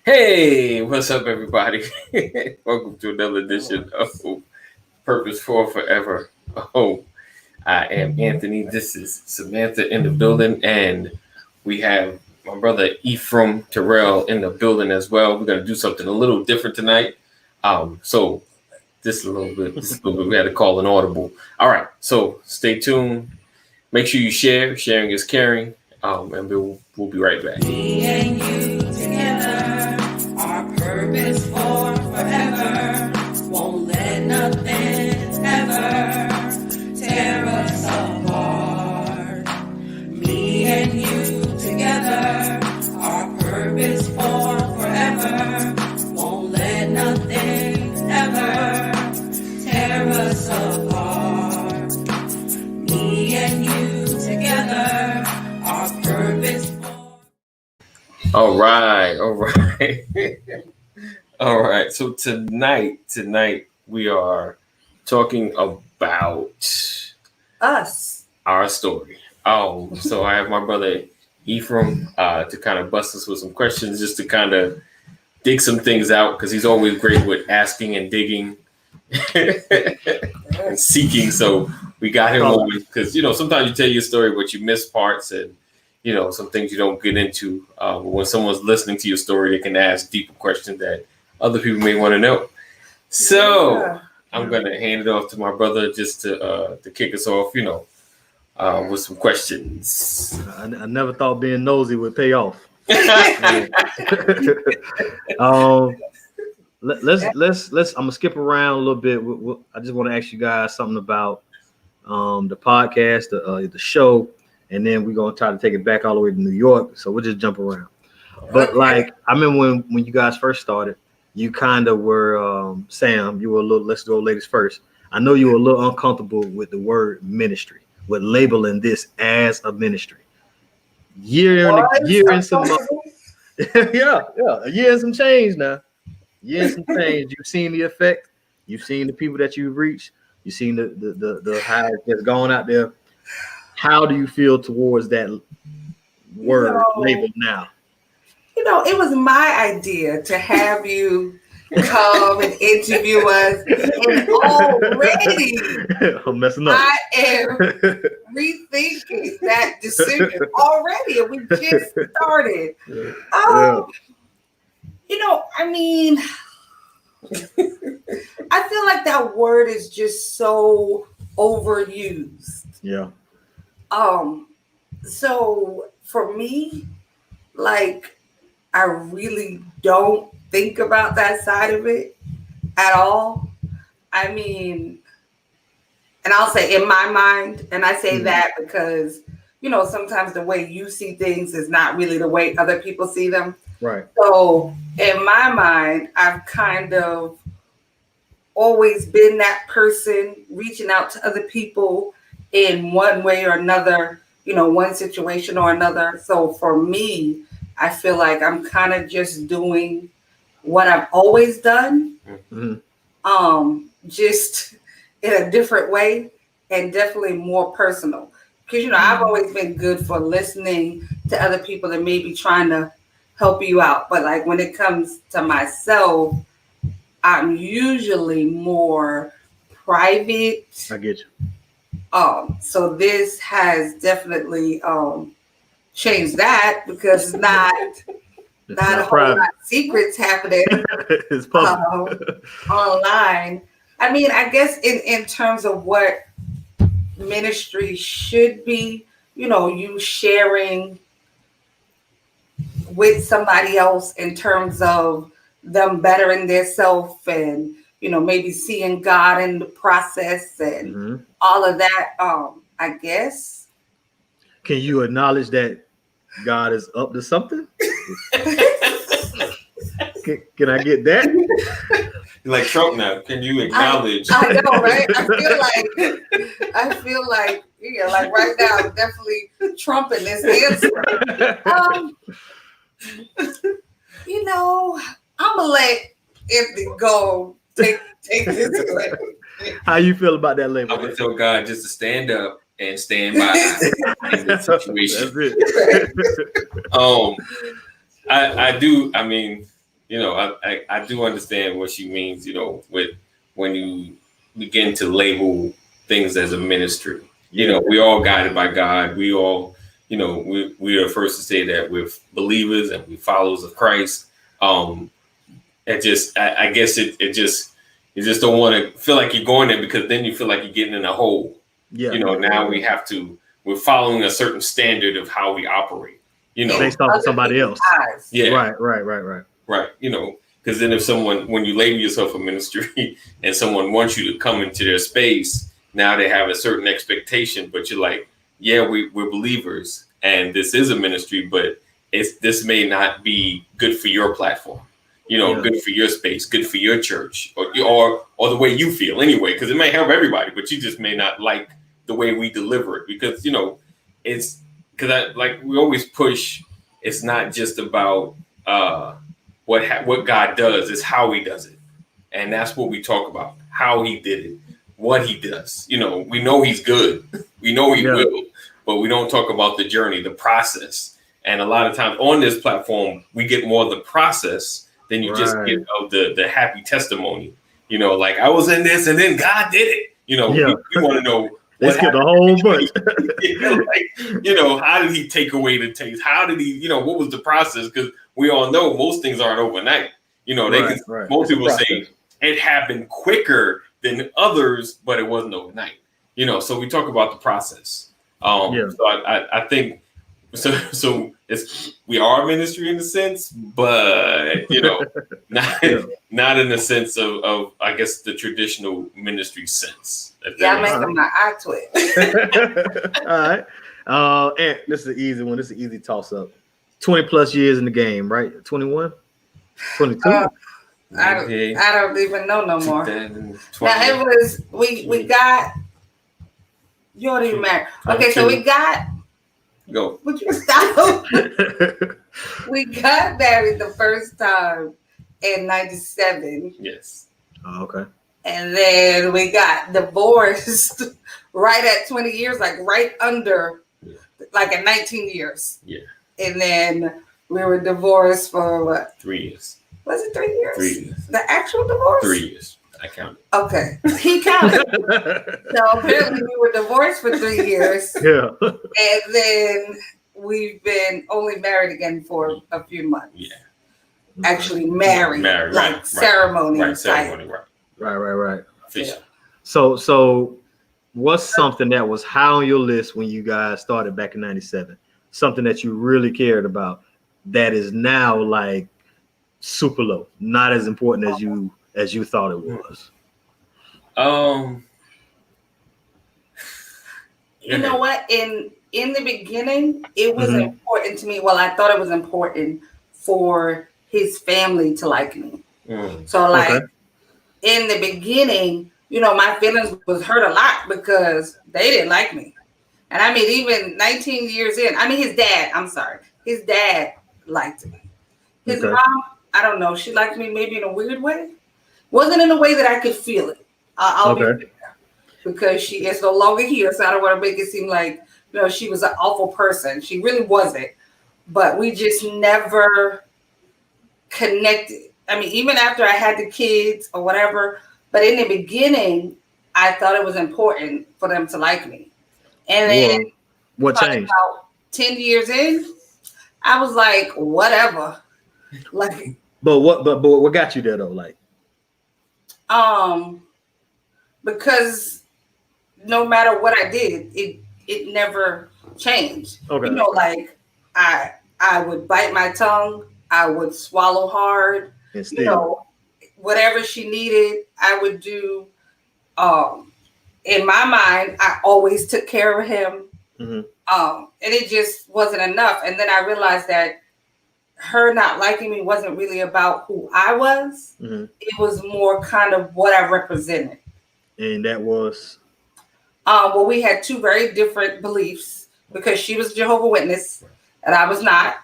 Hey, what's up, everybody? Welcome to another edition of Purpose for Forever. Oh, I am Anthony. This is Samantha in the building, and we have my brother Ephraim Terrell in the building as well. We're gonna do something a little different tonight. So this a little bit, we had to call an audible. All right, so stay tuned. Make sure you share. Sharing is caring. And we'll be right back. Me and you together, our purpose for forever. Won't let nothing ever tear us apart. Me and you together, our purpose for forever. Won't let nothing ever tear us apart. Me and you together, our purpose. All right. All right. So tonight we are talking about Us. our story. So I have my brother Ephraim to kind of bust us with some questions, just to kind of dig some things out, because he's always great with asking and digging and seeking. So we got him on, because sometimes you tell your story, but you miss parts, and some things you don't get into. But when someone's listening to your story, they can ask deeper questions that other people may want to know. So I'm gonna hand it off to my brother just to kick us off, with some questions. I never thought being nosy would pay off. Let's. I'm gonna skip around a little bit. I just want to ask you guys something about the podcast, the show, and then we're gonna try to take it back all the way to New York. So we'll just jump around. But like, I remember when you guys first started, you kind of were Sam. You were a little. Let's go, ladies first. I know you were a little uncomfortable with the word ministry, with labeling this as a ministry. A year and some change now. Years and change. You've seen the effect. You've seen the people that you've reached. You've seen the how it's gone out there. How do you feel towards that word label now? It was my idea to have you come and interview us, and already I'm messing up. I am rethinking that decision already, and we just started. I feel like that word is just so overused. Yeah. So for me, like, I really don't think about that side of it at all. I mean, and I'll say in my mind, and I say that because, sometimes the way you see things is not really the way other people see them. Right. So in my mind, I've kind of always been that person reaching out to other people in one way or another, one situation or another. So for me, I feel like I'm kind of just doing what I've always done, just in a different way, and definitely more personal. Because, I've always been good for listening to other people and maybe trying to help you out. But like when it comes to myself, I'm usually more private. I get you. So this has definitely changed that, because it's not a whole lot of secrets happening it's public. online. I mean, I guess in terms of what ministry should be, you sharing with somebody else in terms of them bettering themselves, and maybe seeing God in the process, and all of that. I guess. Can you acknowledge that God is up to something? Can I get that? Like Trump now. Can you acknowledge? I know, right? I feel like like right now, I'm definitely trumping this answer. I'm gonna let it go. Take this away. How you feel about that label? I'm gonna tell God just to stand up and stand by in this situation. That's it. I do. I mean, I do understand what she means. With when you begin to label things as a ministry. We all guided by God. We all, we are first to say that we're believers and we followers of Christ. I guess it just you just don't want to feel like you're going there because then you feel like you're getting in a hole. Yeah. Now we're following a certain standard of how we operate. Based off of somebody else. Yeah. Right. Right. Because then when you label yourself a ministry and someone wants you to come into their space, now they have a certain expectation, but you're like, yeah, we're believers and this is a ministry, but this may not be good for your platform, good for your space, good for your church or the way you feel anyway, because it may help everybody, but you just may not like the way we deliver it because, it's because we always push. It's not just about what God does, it's how he does it. And that's what we talk about, how he did it, what he does. We know he's good. We know he will, but we don't talk about the journey, the process. And a lot of times on this platform, we get more of the process than you just get of the happy testimony. Like I was in this and then God did it. We want to know. Let's get the whole bunch. How did he take away the taste? How did he, what was the process? Because we all know most things aren't overnight. Most people say it happened quicker than others, but it wasn't overnight. So we talk about the process. So I think so we are a ministry in a sense, but not in the sense of I guess the traditional ministry sense. Yeah, I'm making my eye twitch. All right. And this is an easy one. This is an easy toss up. 20 plus years in the game, right? 21? 22? I don't even know no more. Now it was we got you don't even matter. Okay, so we got go. Would you stop? We got married the first time in 97. Yes. Oh, okay. And then we got divorced right at 20 years, like right under, like at 19 years. Yeah. And then we were divorced for what? 3 years. Was it 3 years? 3 years. The actual divorce? 3 years. I counted. Okay. He counted. So apparently we were divorced for 3 years. Yeah. And then we've been only married again for a few months. Yeah. Actually married like ceremony. Right, ceremony, right. Right. Yeah. So what's something that was high on your list when you guys started back in 97? Something that you really cared about that is now like super low, not as important as you thought it was. You know what? In the beginning, it was important to me. Well, I thought it was important for his family to like me. So like in the beginning, my feelings was hurt a lot because they didn't like me. And I mean, even 19 years in, his dad liked me. His mom, I don't know, she liked me maybe in a weird way. Wasn't in a way that I could feel it. I'll be fair. Because she is no longer here, so I don't want to make it seem like, she was an awful person. She really wasn't. But we just never connected. Even after I had the kids or whatever, but in the beginning, I thought it was important for them to like me. And then what changed? About 10 years in, I was like, whatever. Like, but what got you there though? Like, because no matter what I did, it never changed. Okay. Like I would bite my tongue, I would swallow hard. Whatever she needed, I would do. In my mind, I always took care of him. And it just wasn't enough. And then I realized that her not liking me wasn't really about who I was. It was more kind of what I represented. And that was? Well, we had two very different beliefs because she was Jehovah's Witness and I was not.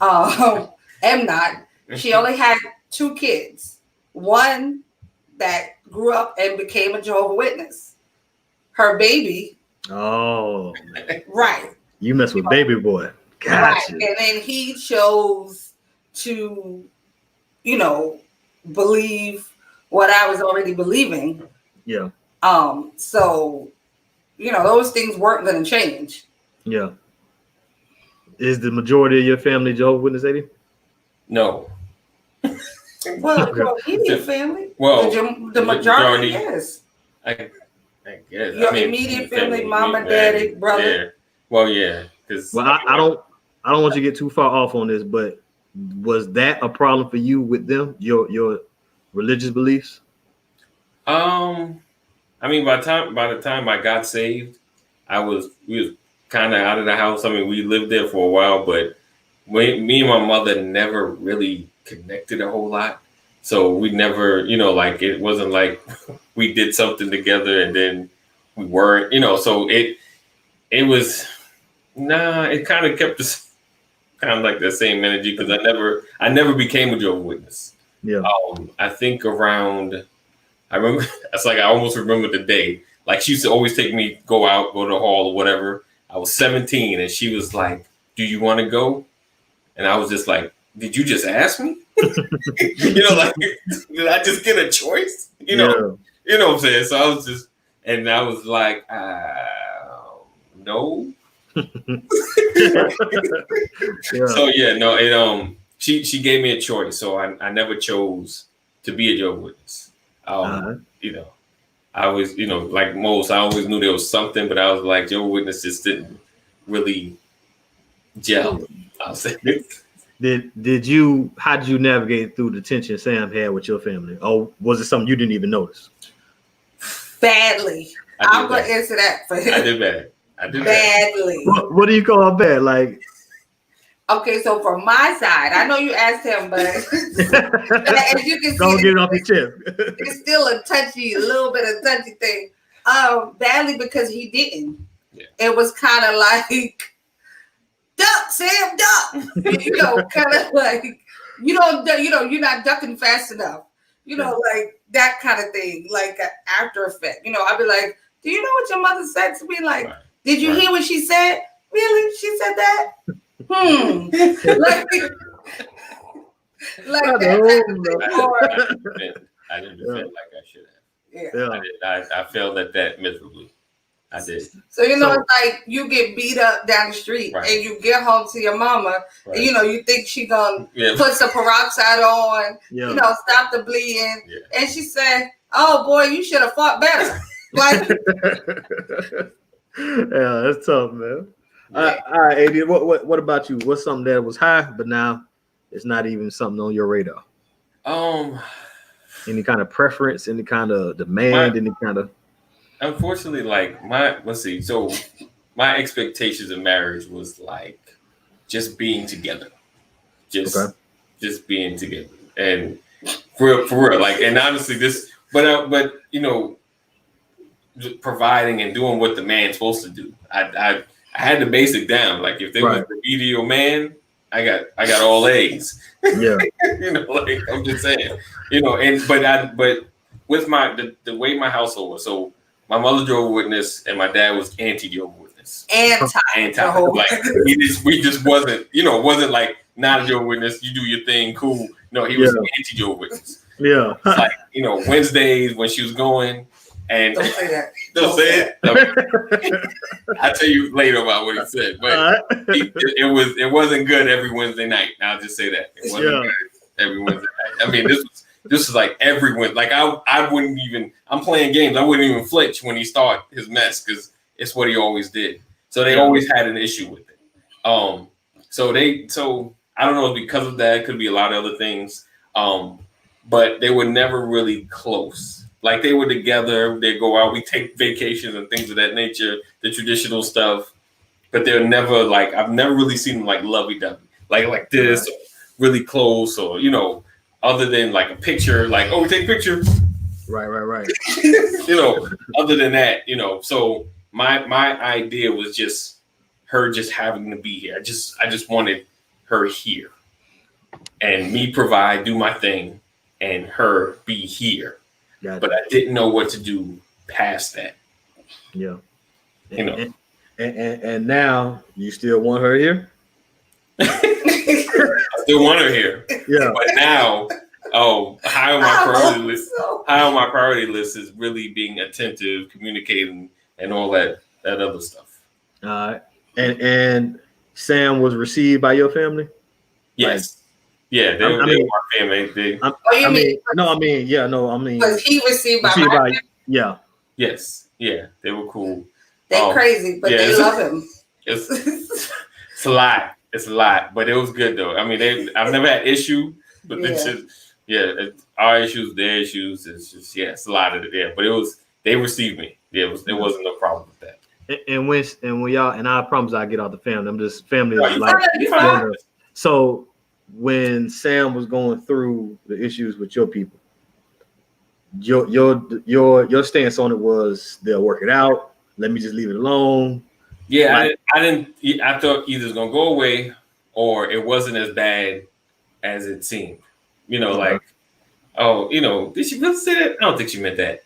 Am not. She only had 2 kids. One that grew up and became a Jehovah's Witness. Her baby. Oh. Right. You mess with baby boy. Gotcha. And then he chose to, you know, believe what I was already believing. Yeah. So, you know, those things weren't going to change. Yeah. Is the majority of your family Jehovah's Witness, AD? No. Well, immediate family. Well, the majority is. I guess. Your immediate family, mama, daddy, brother. Yeah. Well, yeah. Well, I don't want you to get too far off on this, but was that a problem for you with them, your religious beliefs? I mean, by the time I got saved, we was kind of out of the house. I mean, we lived there for a while, but me and my mother never really connected a whole lot. So we never, you know, like it wasn't like we did something together and then we weren't, you know. So it was it kind of kept us kind of like the same energy because I never became a Jehovah's Witness. Yeah. I think around. I remember, it's like I almost remember the day. Like she used to always take me, go to the hall or whatever. I was 17 and she was like, "Do you want to go?" And I was just like, "Did you just ask me?" You know, like, did I just get a choice? You know what I'm saying? So I was just, and I was like, no. So yeah, no, she gave me a choice. So I never chose to be a Jehovah's Witness. You know, I was, you know, like most, I always knew there was something, but I was like, Jehovah's Witness just didn't really gel. I'll say. How did you navigate through the tension Sam had with your family? Or was it something you didn't even notice? Badly. I'm going to answer that for him. I did bad. Badly. What do you call bad? Like, okay, so from my side, I know you asked him, but as you can see, don't get it off your chest. It's still a little bit of touchy thing. Badly because he didn't. Yeah. It was kind of like, duck, Sam, duck. You know, kind of like you're not ducking fast enough. You know, like that kind of thing, like an after effect. You know, I'd be like, do you know what your mother said to me? Like, did you hear what she said? Really? She said that? like that. I didn't defend like I should have. Yeah. I failed at that miserably. I did. So it's like you get beat up down the street and you get home to your mama and you think she gonna put some peroxide on, stop the bleeding, and she said, "Oh boy, you should have fought better." Like, yeah, that's tough, man. Yeah. All right, AD, what about you? What's something that was high, but now it's not even something on your radar? Any kind of preference, any kind of demand, any kind of. Unfortunately, like so my expectations of marriage was like just being together, just being together, and for real, like, and honestly, but providing and doing what the man's supposed to do. I had the basic down. Like if there was a remedial man, I got all A's. Yeah, like I'm just saying, but with the way my household was, so my mother Jehovah's Witness and my dad was anti-Jehovah's Witness. Anti. Like we just wasn't like not a Jehovah's Witness. You do your thing, cool. No, he was anti-Jehovah's Witness. Yeah, like Wednesdays when she was going. And don't say that. Don't say it. I'll tell you later about what he said, but it wasn't good every Wednesday night. I'll just say that it wasn't good every Wednesday night. I mean, this was like every Wednesday. Like I wouldn't even. I'm playing games. I wouldn't even flinch when he started his mess because it's what he always did. So they always had an issue with it. So I don't know, because of that, it could be a lot of other things. But they were never really close. Like they were together, they go out, we take vacations and things of that nature, the traditional stuff. But they're never like, I've never really seen them like lovey-dovey, like this, or really close, or other than like a picture, like, oh, we take a picture. Right. Other than that, so my idea was just her just having to be here. I just wanted her here. And me do my thing, and her be here. Gotcha. But I didn't know what to do past that. Yeah. And now you still want her here? I still want her here. Yeah. But now, high on my I priority hope list. so. High on my priority list is really being attentive, communicating, and all that other stuff. All right. And Sam was received by your family? Yes. Yeah, they were my family. Oh, you mean? Mm-hmm. Was he received by received my by family? yeah. Yes. Yeah, they were cool. They crazy, but they love him. It's a lot. It's a lot, but it was good though. I mean, I've never had issue, but it's just our issues, their issues. It's just it's a lot of it. Yeah, but they received me. Yeah, it wasn't no problem with that. And when y'all, and I promise I get out the family. I'm just family is You like fine. so. When Sam was going through the issues with your people, your stance on it was they'll work it out. Let me just leave it alone. Yeah, Like, I didn't. I thought either it's gonna go away or it wasn't as bad as it seemed. You know, Okay. like, oh, did she really say that? I don't think she meant that.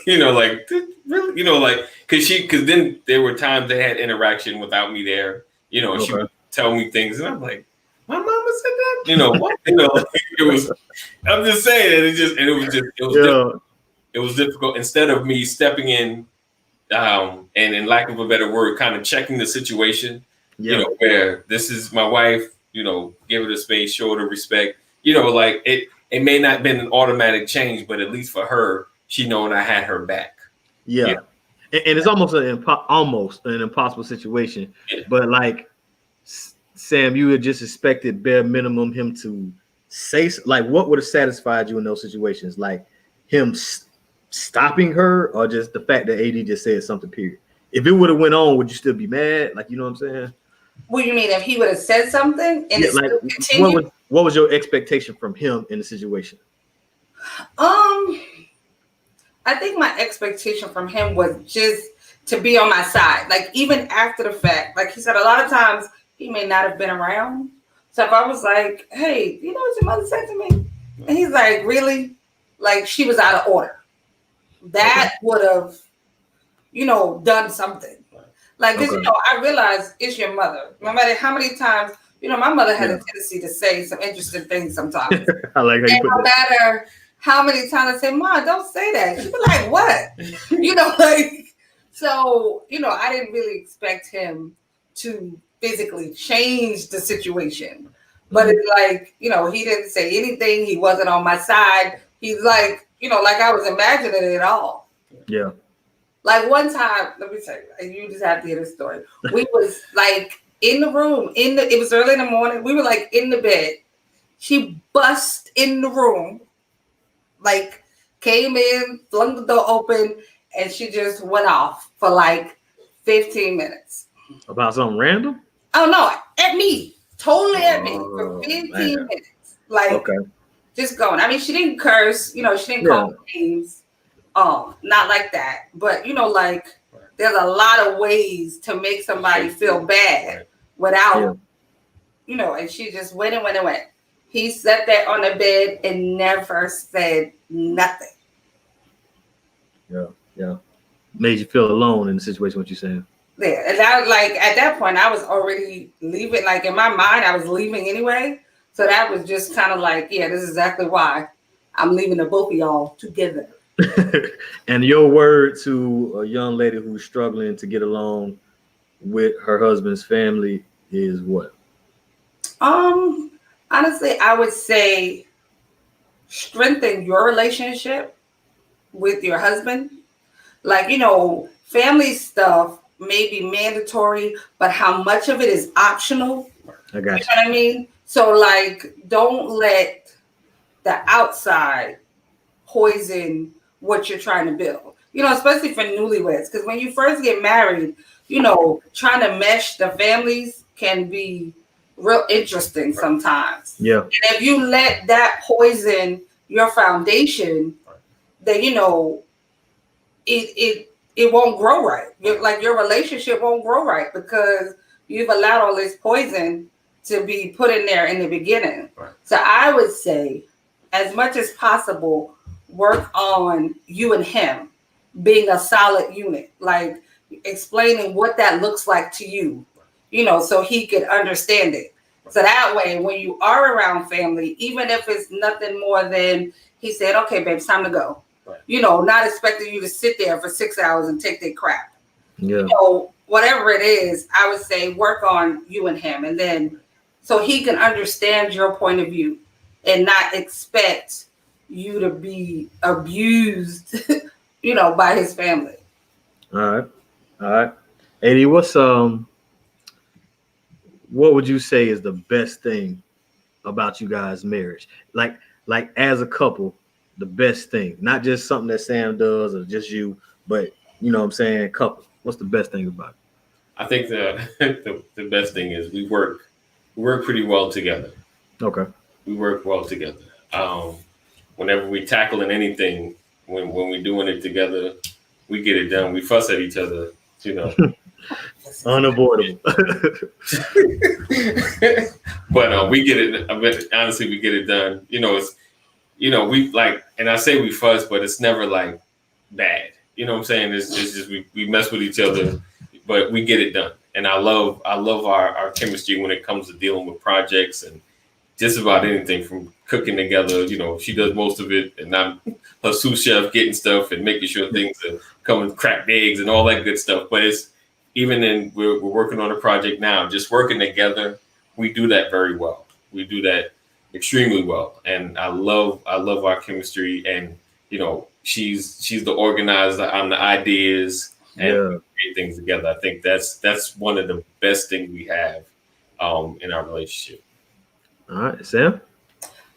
Like, really, like, because then there were times they had interaction without me there. And she would tell me things, and I'm like, my mama said that. What? Like, it was. I'm just saying, it was difficult. It was difficult. Instead of me stepping in, and in lack of a better word, kind of checking the situation. Where this is my wife. Give her the space, show her the respect. Like it may not have been an automatic change, but at least for her, she knowing I had her back. Yeah. And it's almost an impossible situation. Yeah. But like Sam, you had just expected bare minimum him to say, like, what would have satisfied you in those situations? Like him stopping her, or just the fact that AD just said something, period? If it would have went on, would you still be mad? Like, you know what I'm saying? What do you mean if he would have said something and it like, continued? What was your expectation from him in the situation? I think my expectation from him was just to be on my side. Like, even after the fact, like he said, a lot of times he may not have been around. So if I was like, hey, you know what your mother said to me? And he's like, really? Like, she was out of order. That would have, done something. Like, because, I realize it's your mother. No matter how many times, my mother has a tendency to say some interesting things sometimes. I like how you put no matter how many times I say, Ma, don't say that. She'd be like, what? So, I didn't really expect him to physically change the situation. But it's like, he didn't say anything. He wasn't on my side. He's like, like I was imagining it all. Yeah. Like one time, let me tell you, you just have to hear this story. We was like in the room, it was early in the morning. We were like in the bed. She bust in the room, like came in, flung the door open, and she just went off for like 15 minutes. About something random? Oh no, at me. Totally at me for 15 minutes. Like just going. I mean, she didn't curse, she didn't call me names. Not like that. But like there's a lot of ways to make somebody feel bad without, and she just went and went and went. He sat there on the bed and never said nothing. Yeah. Made you feel alone in the situation, what you're saying. Yeah. And I was like, at that point, I was already leaving. Like in my mind, I was leaving anyway. So that was just kind of like, this is exactly why I'm leaving the both of y'all together. And your word to a young lady who's struggling to get along with her husband's family is what? Honestly, I would say strengthen your relationship with your husband. Like, family stuff may be mandatory, but how much of it is optional? I got you. You know what I mean? So, like, don't let the outside poison what you're trying to build. Especially for newlyweds. Because when you first get married, trying to mesh the families can be real interesting sometimes. Yeah. And if you let that poison your foundation, then it won't grow right. Your relationship won't grow right because you've allowed all this poison to be put in there in the beginning. Right. So I would say, as much as possible, work on you and him being a solid unit, like explaining what that looks like to you, so he could understand it. So that way, when you are around family, even if it's nothing more than he said, okay, babe, it's time to go. Right. Not expecting you to sit there for 6 hours and take their crap. Yeah. Whatever it is, I would say work on you and him. And then so he can understand your point of view and not expect you to be abused, by his family. All right. Eddie, what would you say is the best thing about you guys' marriage? Like as a couple, the best thing, not just something that Sam does or just you, but what I'm saying, couple. What's the best thing about it? I think the best thing is we work pretty well together. Okay. We work well together. Whenever we tackling anything, when we're doing it together, we get it done. We fuss at each other, Unavoidable. But we get it. I mean, honestly, we get it done. It's we like, and I say we fuss, but it's never like bad. You know what I'm saying? It's just we mess with each other, but we get it done. And I love our chemistry when it comes to dealing with projects and just about anything from cooking together. She does most of it, and I'm her sous chef getting stuff and making sure things are coming, cracked eggs and all that good stuff. But it's we're working on a project now, just working together. We do that very well. We do that extremely well, and I love our chemistry. And she's the organizer. I'm the ideas, and create things together. I think that's one of the best things we have in our relationship. All right, Sam.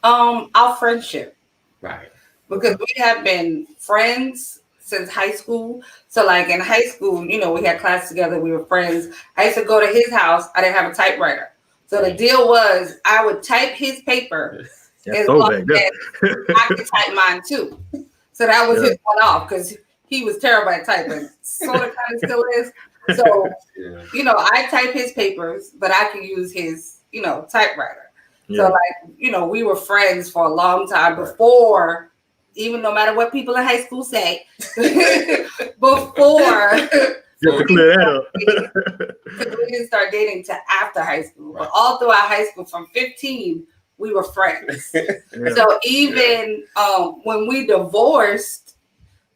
Our friendship, Right? Because we have been friends since high school. So like in high school, we had class together. We were friends. I used to go to his house. I didn't have a typewriter. So the deal was I would type his paper as long as I could type mine too. So that was his one off because he was terrible at typing. Sort of kind of still is. So, I type his papers, but I can use his, typewriter. Yeah. So we were friends for a long time before, even no matter what people in high school say, before. Just to clear that up. Because we didn't start dating till after high school. Right. But all throughout high school, from 15, we were friends. So even when we divorced,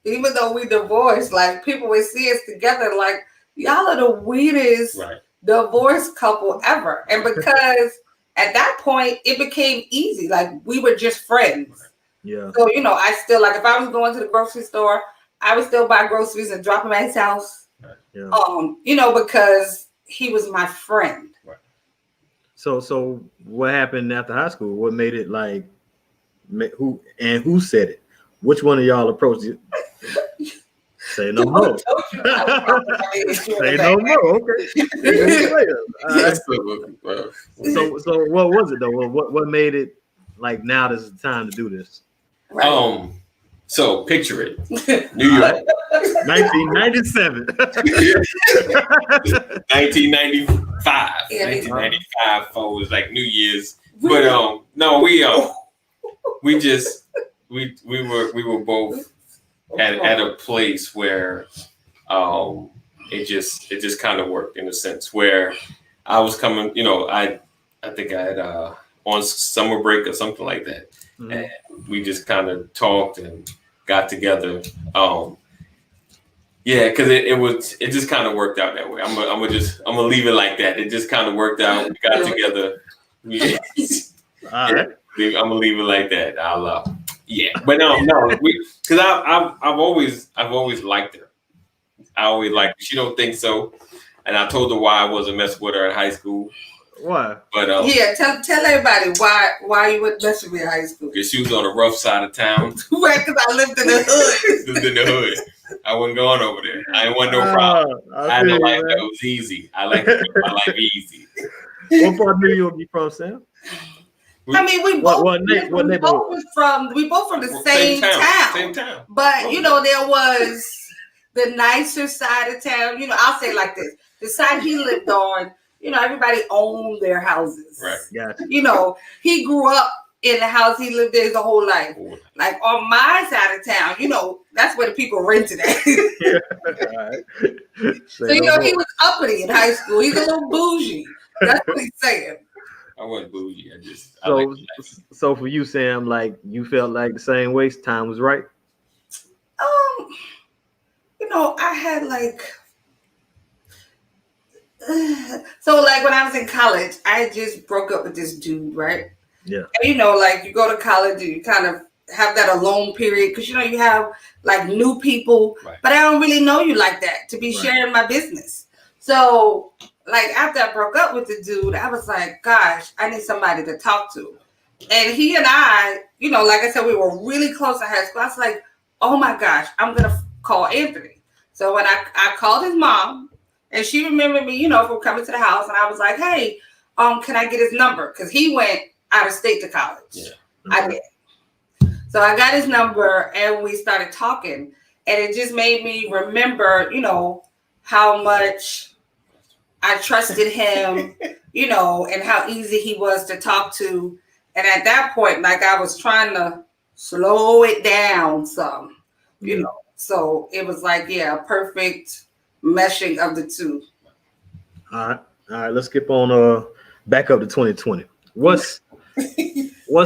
even though we divorced, like people would see us together, like y'all are the weirdest divorced couple ever. And because at that point it became easy, like we were just friends. Yeah. So I still if I was going to the grocery store, I would still buy groceries and drop them at his house. Yeah. Because he was my friend. Right. So what happened after high school? What made it who said it? Which one of y'all approached it? Say no more. Say no more. Okay. So what was it though? What made it like now this is the time to do this? Right. So picture it. New York. 1997. 1995. 1995 was like New Year's. But no, we were both at a place where it just kind of worked in a sense where I was coming, I think I had on summer break or something like that. Mm-hmm. And we just kind of talked and got together. Because it just kind of worked out that way. I'm gonna leave it like that. It just kind of worked out. We got together. All right. I'm gonna leave it like that. But no, because I've always liked her. I always liked her. She don't think so, and I told her why I wasn't messing with her in high school. Why? But tell everybody why you wouldn't mess with me in high school. Because she was on the rough side of town. Right, because I lived in the hood. I wasn't going over there. I didn't want no problem. I had a life that was easy. I like to make my life easy. What part of New York you from, Sam? I mean, we both from the same town. Same town. But there was the nicer side of town. I'll say it like this: the side he lived on, everybody owned their houses. Right. Gotcha. He grew up in the house he lived in his whole life. Like on my side of town, that's where the people rented at. Right. So he was uppity in high school. He's a little bougie. That's what he's saying. I wasn't bougie. I like So, so for you, Sam, like you felt like the same way. Time was right. I had like so like when I was in college, I just broke up with this dude, right? Yeah. And, like you go to college and you kind of have that alone period because you have like new people, Right. but I don't really know you like that to be Right. sharing my business. So like after I broke up with the dude, I was like, gosh, I need somebody to talk to. And he and I, like I said, we were really close in high school. I was like, oh my gosh, I'm gonna call Anthony. So when I called his mom, and she remembered me, from coming to the house, and I was like, hey, can I get his number? Because he went out of state to college. Yeah. I did. So I got his number and we started talking. And it just made me remember, how much I trusted him, and how easy he was to talk to. And at that point, like I was trying to slow it down some, you know. So it was like, a perfect meshing of the two. All right. Let's skip on back up to 2020. What's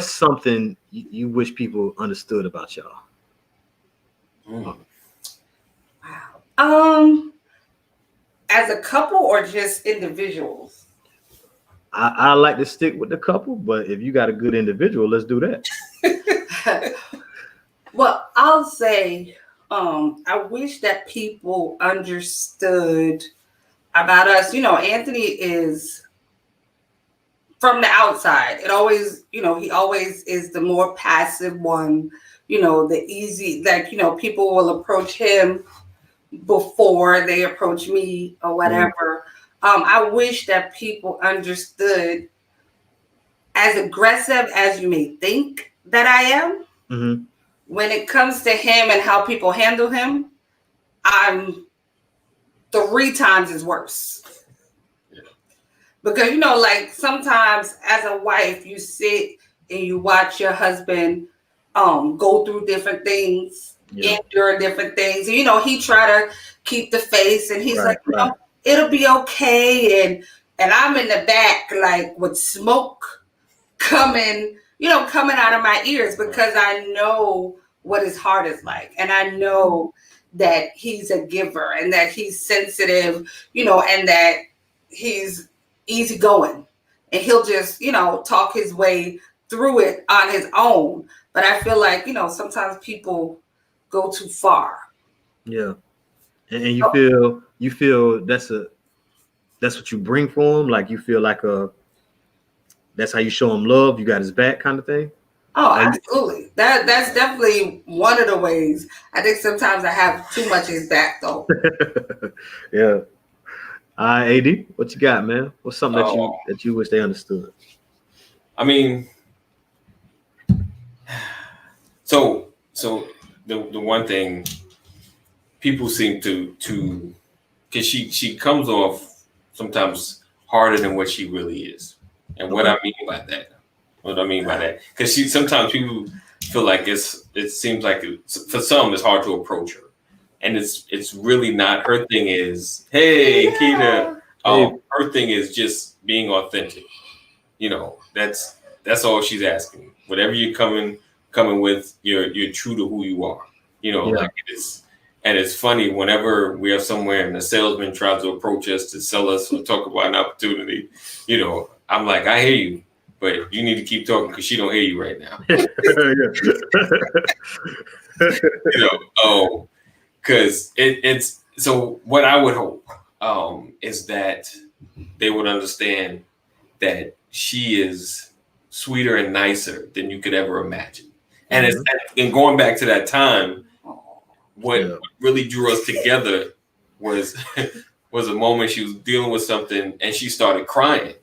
something you wish people understood about y'all? Wow. As a couple or just individuals? I like to stick with the couple, but if you got a good individual, let's do that. Well, I'll say I wish that people understood about us. Anthony is from the outside. It always, he always is the more passive one, the easy, like, people will approach him before they approach me or whatever. I wish that people understood, as aggressive as you may think that I am, when it comes to him and how people handle him, I'm 3 times as worse. Because, like sometimes as a wife, you sit and you watch your husband go through different things, endure different things. And, he try to keep the face and he's like, it'll be okay. And I'm in the back, like with smoke coming out of my ears because I know what his heart is like. And I know that he's a giver and that he's sensitive, and that he's easygoing, and he'll just talk his way through it on his own. But I feel like sometimes people go too far. And you feel that's what you bring for him, like you feel like that's how you show him love, you got his back kind of thing. Oh, absolutely. That's definitely one of the ways. I think sometimes I have too much his back though. Yeah. AD, what you got, man? What's something that you wish they understood? I mean, so the one thing people seem to because she comes off sometimes harder than what she really is, and what I mean by that, because sometimes people feel like it seems like for some it's hard to approach her. And it's really not. Her thing is, hey, Keita. Her thing is just being authentic. That's all she's asking. Whatever you're coming with, you're true to who you are. Like it's funny whenever we are somewhere and a salesman tries to approach us to sell us or talk about an opportunity. I'm like, I hear you, but you need to keep talking because she don't hear you right now. Because it's so what I would hope is that they would understand that she is sweeter and nicer than you could ever imagine. And and going back to that time, what really drew us together was a moment she was dealing with something and she started crying.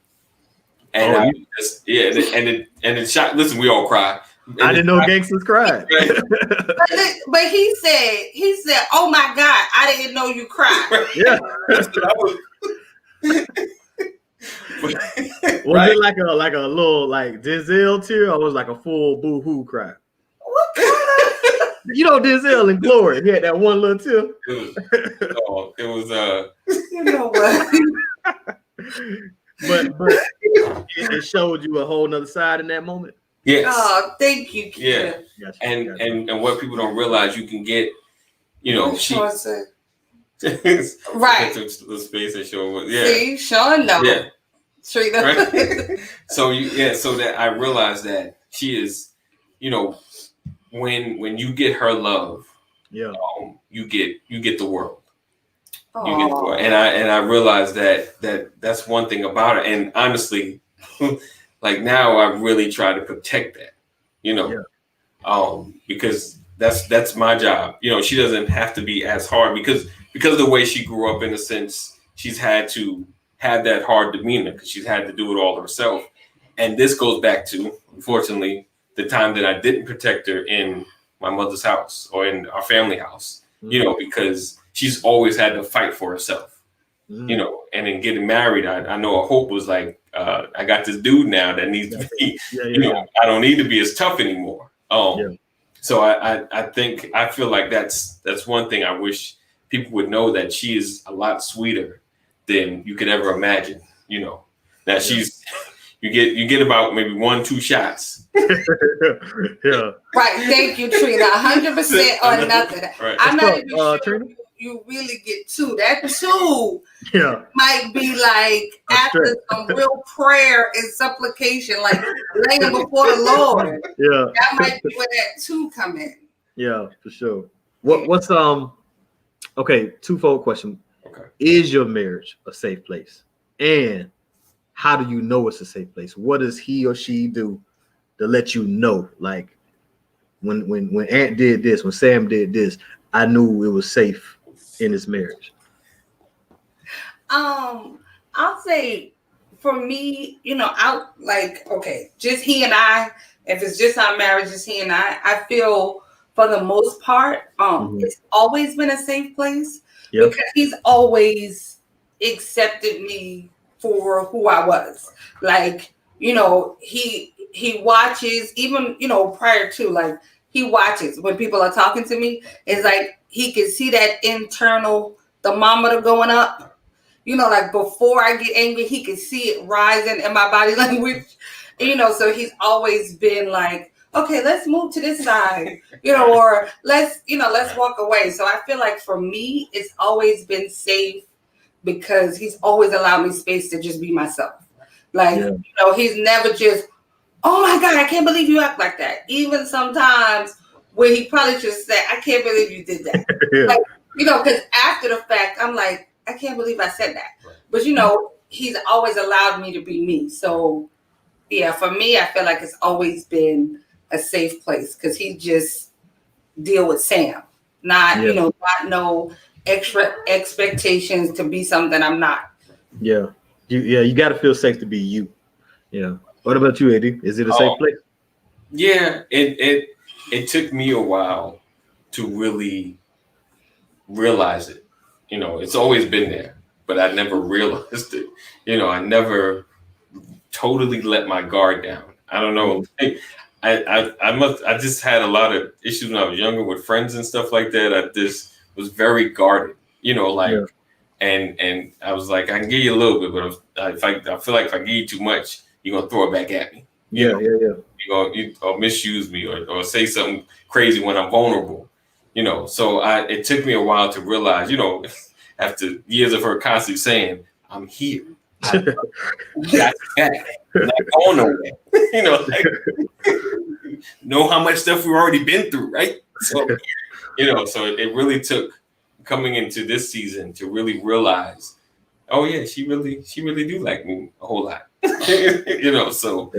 And it shocked. Listen, we all cry. I didn't know gangsters cried. But he said, "Oh my God, I didn't know you cried." Yeah. Was it like a little like Denzel tear, or was it like a full boo-hoo cry? What kind of? Denzel in Glory, he had that one little tear. It was You know what? but it showed you a whole nother side in that moment. Yes. Oh, thank you, Yeah. Keith. Gotcha, And gotcha. and what people don't realize, you can get, you know, What she Sean said. right. Right. The space and show. Yeah. See, Sean, no. Yeah. Trina. Right. So so that I realized that she is, you know, when you get her love, Yeah. you get the world. You get the Aw. world. And I realized that's one thing about her. And honestly, like now I really try to protect that, you know. Yeah. Because that's my job. You know, she doesn't have to be as hard because of the way she grew up. In a sense, she's had to have that hard demeanor because she's had to do it all herself. And this goes back to, unfortunately, the time that I didn't protect her in my mother's house or in our family house. You know, because she's always had to fight for herself. You know, and in getting married, I know a hope was like, I got this dude now that needs to be, you know, I don't need to be as tough anymore. So I feel like that's one thing I wish people would know, that she is a lot sweeter than you could ever imagine. You know, that she's you get about maybe 1-2 shots. Yeah. Right. Thank you, Trina. 100% on nothing. Right. I'm not even sure Trina? you really get 2. That 2 Yeah. might be like after some real prayer and supplication, like laying before the Lord. Yeah. That might be where that 2 come in. Yeah, for sure. What's okay, twofold question. Okay. Is your marriage a safe place? And how do you know it's a safe place? What does he or she do to let you know? Like when Aunt did this, when Sam did this, I knew it was safe in this marriage. I'll say for me, you know, just he and I, if it's just our marriage, just he and I feel for the most part, it's always been a safe place because he's always accepted me for who I was. Like, you know, he watches, even, you know, prior to, like, he watches when people are talking to me. It's like he can see that internal thermometer going up. You know, like before I get angry, he can see it rising in my body language. You know, so he's always been like, okay, let's move to this side, you know, or let's walk away. So I feel like for me, it's always been safe because he's always allowed me space to just be myself. Like, you know, he's never just, oh my God, I can't believe you act like that. Even sometimes where he probably just said, I can't believe you did that. Like, you know, because after the fact, I'm like, I can't believe I said that. But, you know, he's always allowed me to be me. So, yeah, for me, I feel like it's always been a safe place because he just deal with Sam. Not, you know, not no extra expectations to be something I'm not. Yeah. You got to feel safe to be you. Yeah. What about you, Eddie? Is it a safe place? Yeah, it took me a while to really realize it. You know, it's always been there, but I never realized it. You know, I never totally let my guard down. I don't know. I just had a lot of issues when I was younger with friends and stuff like that. I just was very guarded. You know, like, and I was like, I can give you a little bit, but I feel like if I give you too much, you're gonna throw it back at me. You or misuse me or say something crazy when I'm vulnerable. You know, so it took me a while to realize, you know, after years of her constantly saying, I'm here. I got you back. I'm not going nowhere. You know, like, know how much stuff we've already been through, right? So, you know, so it really took coming into this season to really realize, oh yeah, she really do like me a whole lot. You know, so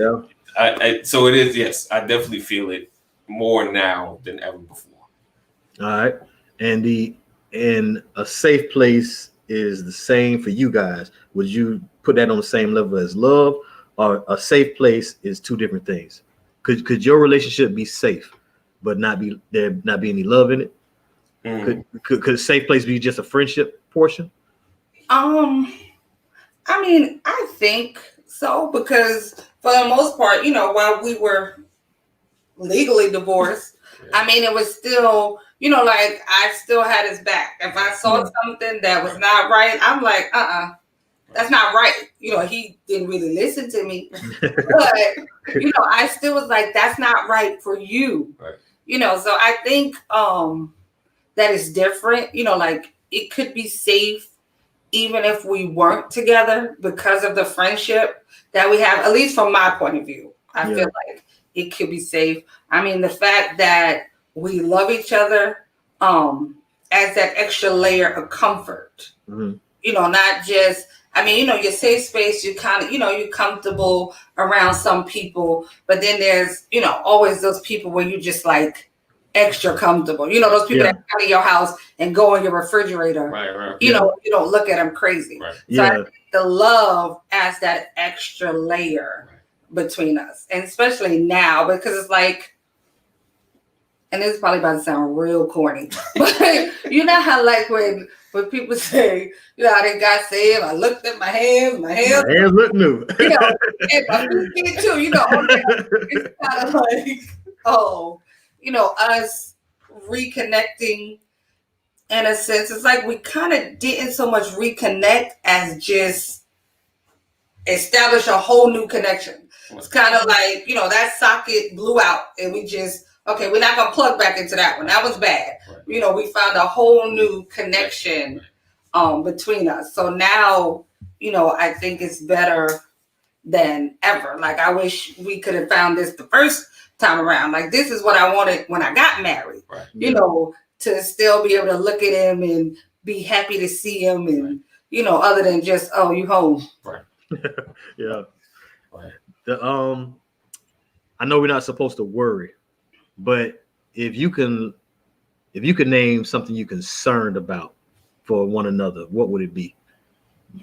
so it is, yes, I definitely feel it more now than ever before. All right. And a safe place is the same for you guys. Would you put that on the same level as love, or a safe place is two different things? Could your relationship be safe, but not be any love in it? Could a safe place be just a friendship portion? I mean, I think so because for the most part, you know, while we were legally divorced, I mean, it was still, you know, like I still had his back. If I saw something that was not right, I'm like, That's not right. He didn't really listen to me, but I still was like, that's not right for you. Right. So I think that is different. Like it could be safe even if we weren't together because of the friendship that we have, at least from my point of view. I feel like it could be safe. I mean, the fact that we love each other adds that extra layer of comfort. Mm-hmm. Not just, your safe space, you kind of, you're comfortable around some people, but then there's, always those people where you just like extra comfortable. Those people that come to your house and go in your refrigerator. Right. You don't look at them crazy. Right. So I think the love adds that extra layer between us, and especially now because it's like, and this is probably about to sound real corny, but how like when people say, I didn't got saved, I looked at my hands look new. And my feet too, it's kind of like, us reconnecting in a sense. It's like we kind of didn't so much reconnect as just establish a whole new connection. It's kind of like, that socket blew out and we just, okay, we're not going to plug back into that one. That was bad. Right. We found a whole new connection between us. So now, I think it's better than ever. Like, I wish we could have found this the first time around. Like, this is what I wanted when I got married. Right. To still be able to look at him and be happy to see him and, other than just, oh, you home. Right. Yeah. Right. I know we're not supposed to worry, but if you can name something you're concerned about for one another, what would it be?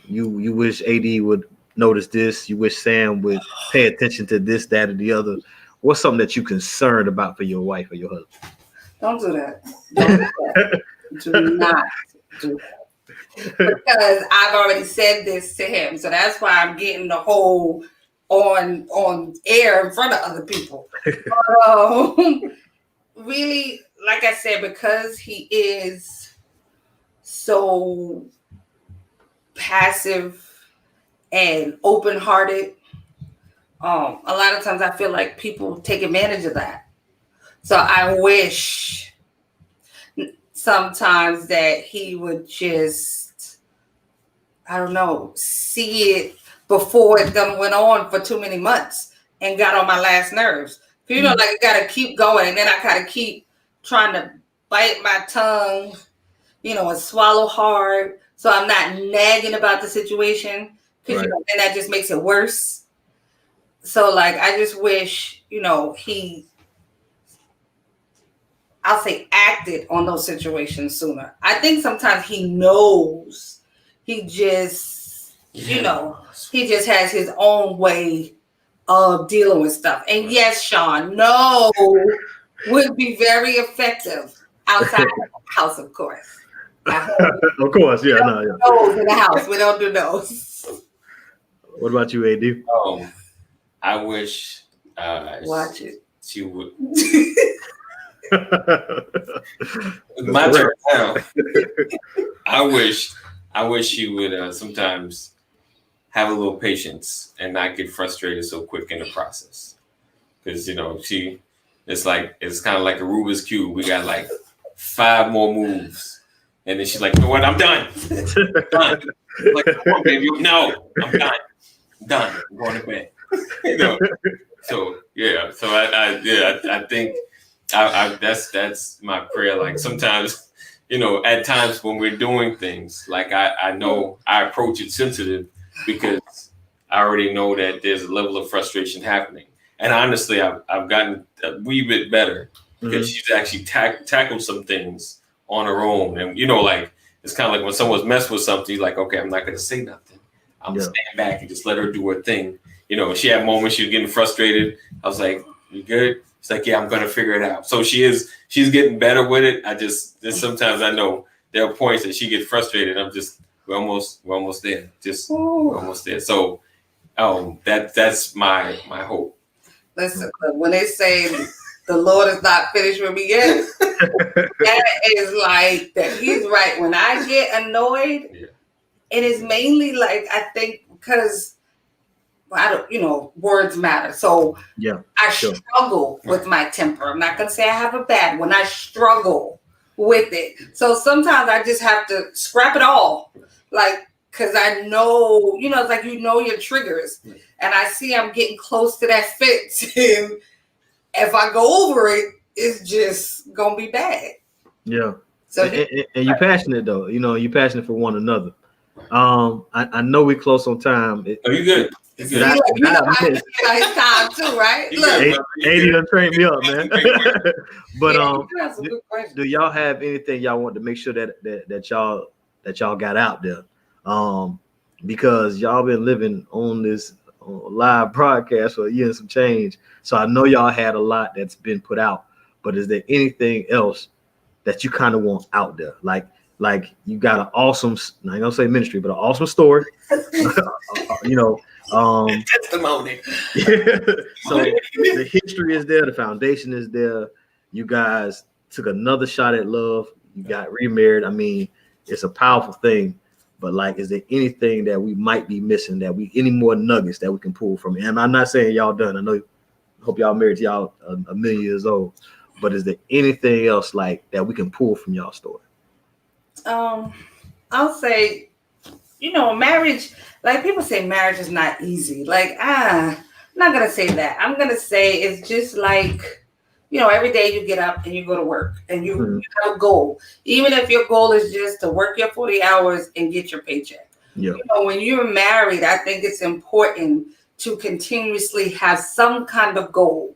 You wish AD would notice this. You wish Sam would pay attention to this, that, or the other. What's something that you're concerned about for your wife or your husband? Don't do that. Don't do that. Do not do that. Because I've already said this to him. So that's why I'm getting the whole on air in front of other people. Really, like I said, because he is so passive and open-hearted, a lot of times I feel like people take advantage of that. So I wish sometimes that he would just, I don't know, see it before it went on for too many months and got on my last nerves. Like I got to keep going. And then I kind of keep trying to bite my tongue, and swallow hard. So I'm not nagging about the situation because, then that just makes it worse. So like, I just wish, he, I'll say acted on those situations sooner. I think sometimes he knows. He just, he just has his own way of dealing with stuff. And yes, Sean, no would be very effective outside of the house, of course. Of course, yeah. Nose in the house. We don't do those. What about you, AD? I wish watch it. She would. My turn now. I wish she would sometimes have a little patience and not get frustrated so quick in the process. Because it's kind of like a Rubik's Cube. We got like 5 more moves, and then she's like, "You know what? I'm done. Done." I'm like, come on, baby. No, I'm done. Done. I'm going to bed. So yeah. So I think. That's my prayer. Like sometimes, at times when we're doing things, like I know I approach it sensitive because I already know that there's a level of frustration happening. And honestly, I've gotten a wee bit better because she's actually tackled some things on her own. And like it's kind of like when someone's messed with something, you're like, okay, I'm not going to say nothing. I'm gonna stand back and just let her do her thing. She had moments she was getting frustrated. I was like, "You good?" It's like, yeah, I'm going to figure it out. So she's getting better with it. I just sometimes I know there are points that she gets frustrated. We're almost there. We're almost there. So that's my hope. Listen, when they say the Lord is not finished with me yet, that is like that. He's right. When I get annoyed, it is mainly like, I think because I don't, words matter. So Yeah, I sure. struggle with my temper. I'm not gonna say I have a bad one. I struggle with it. So sometimes I just have to scrap it all, like, because I know, it's like your triggers, and I see I'm getting close to that fence, and if I go over it, it's just gonna be bad. Yeah. So And you're passionate though. You're passionate for one another. I know we're close on time. Are you good? see, look, I missed. It's time too, right? You Look, good, 80 done trained me up, man. But you have some good questions. do y'all have anything y'all want to make sure that y'all got out there? Because y'all been living on this live broadcast for a year and some change. So I know y'all had a lot that's been put out. But is there anything else that you kind of want out there? Like you got an awesome, I ain't gonna say ministry, but an awesome story. Testimony. So the history is there, the foundation is there. You guys took another shot at love. You got remarried. I mean, it's a powerful thing. But like, is there anything that we might be missing? Any more nuggets that we can pull from it? And I'm not saying y'all done. I hope y'all married to y'all a million years old. But is there anything else like that we can pull from y'all story? I'll say, marriage, like people say marriage is not easy. Like, I'm not going to say that. I'm going to say it's just like, every day you get up and you go to work and you have a goal. Even if your goal is just to work your 40 hours and get your paycheck. Yeah. When you're married, I think it's important to continuously have some kind of goal.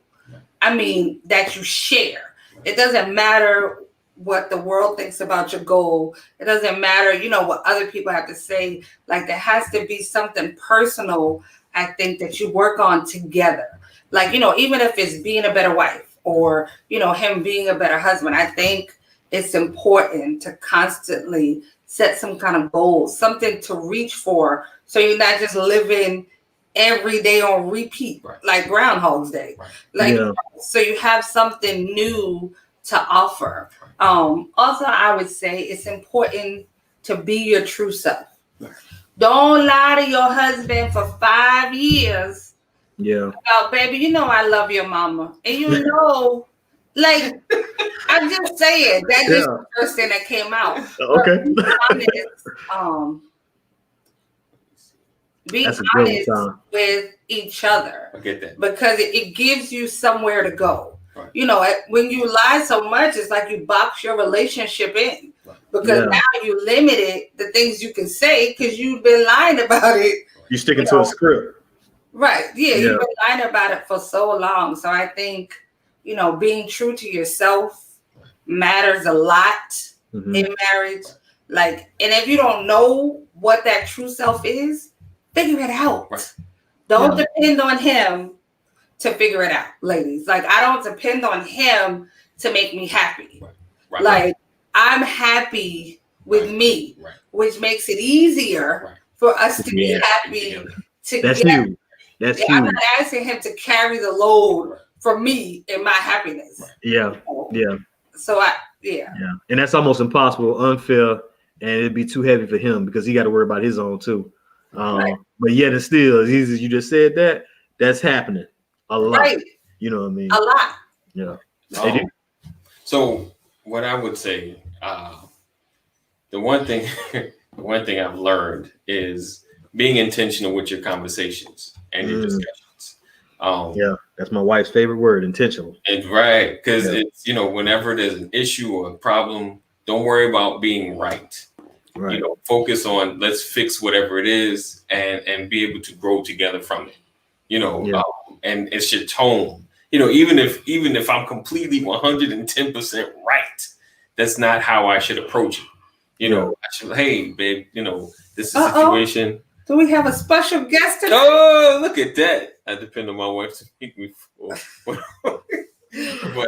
I mean, that you share. It doesn't matter what the world thinks about your goal. It doesn't matter, what other people have to say. Like, there has to be something personal, I think, that you work on together. Like, even if it's being a better wife or, him being a better husband, I think it's important to constantly set some kind of goals, something to reach for. So you're not just living every day on repeat, like Groundhog's Day. Like, so you have something new to offer. Also, I would say it's important to be your true self. Don't lie to your husband for 5 years. Yeah. About, baby, I love your mama. And like, I'm just saying, that's just the first thing that came out. Okay. Be honest with each other. I get that. Because it gives you somewhere to go. Right. When you lie so much, it's like you box your relationship in. Right. Because now you limited the things you can say because you've been lying about it. You're sticking to a script. Right. Yeah, you've been lying about it for so long. So I think, being true to yourself matters a lot in marriage. Like, and if you don't know what that true self is, figure it out. Right. Don't depend on him to figure it out, ladies. Like, I don't depend on him to make me happy. Right. Right. Like, I'm happy with me, which makes it easier for us to be happy together. That's huge. That's huge. I'm not asking him to carry the load for me and my happiness. Yeah. Yeah. So and that's almost impossible, unfair, and it'd be too heavy for him because he got to worry about his own too. But yet and still, as easy as you just said that's happening a lot. Right. You know what I mean? A lot. Yeah. So what I would say, the one thing I've learned is being intentional with your conversations and your discussions. That's my wife's favorite word, intentional. And right, because it's whenever there's an issue or a problem, don't worry about being right. Right. Focus on let's fix whatever it is and be able to grow together from it. And it's your tone. Even if I'm completely 110% right, that's not how I should approach it. I should, hey, babe, this is a situation. Do we have a special guest today? Oh, look at that. I depend on my wife to speak me for. But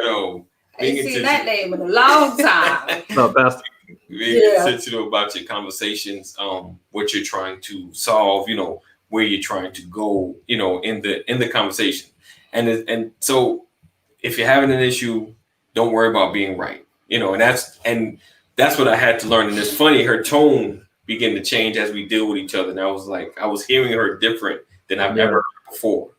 I ain't seen that name in a long time. No, Pastor. Being sensitive about your conversations, what you're trying to solve, where you're trying to go, in the conversation. And so if you're having an issue, don't worry about being right. And that's what I had to learn. And it's funny, her tone begin to change as we deal with each other. And I was like, I was hearing her different than I've Yeah. ever heard before.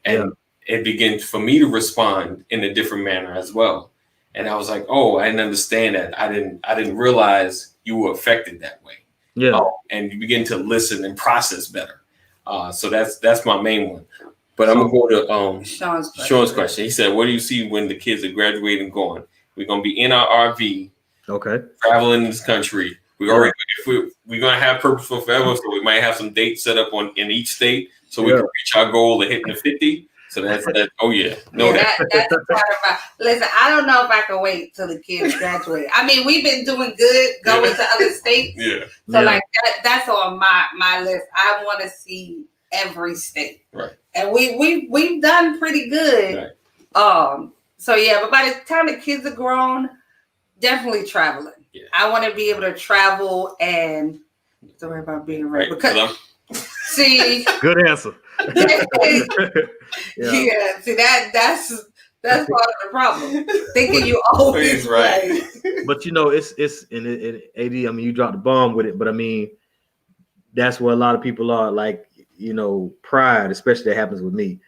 And it began for me to respond in a different manner as well. And I was like, oh, I didn't understand that. I didn't realize you were affected that way. Yeah. And you begin to listen and process better. So that's my main one. But I'm gonna go to Sean's question. He said, "What do you see when the kids are graduating and gone? We're gonna be in our RV, Okay. traveling in this country. We're gonna have Purposeful Forever, so we might have some dates set up in each state, so we can reach our goal of hitting the 50. So that's that. Oh yeah, that's part of my. Listen, I don't know if I can wait till the kids graduate. I mean, we've been doing good going to other states. Yeah. So like that's on my list. I want to see every state. Right. And we've done pretty good. Right. So yeah, but by the time the kids are grown, definitely traveling. Yeah. I want to be able to travel and don't worry about being right. Because see, good answer. Yeah, see that's part of the problem. Thinking you always right. But you know, it's in AD. I mean, you dropped the bomb with it, but I mean, that's where a lot of people are. Like, you know, pride, especially that happens with me.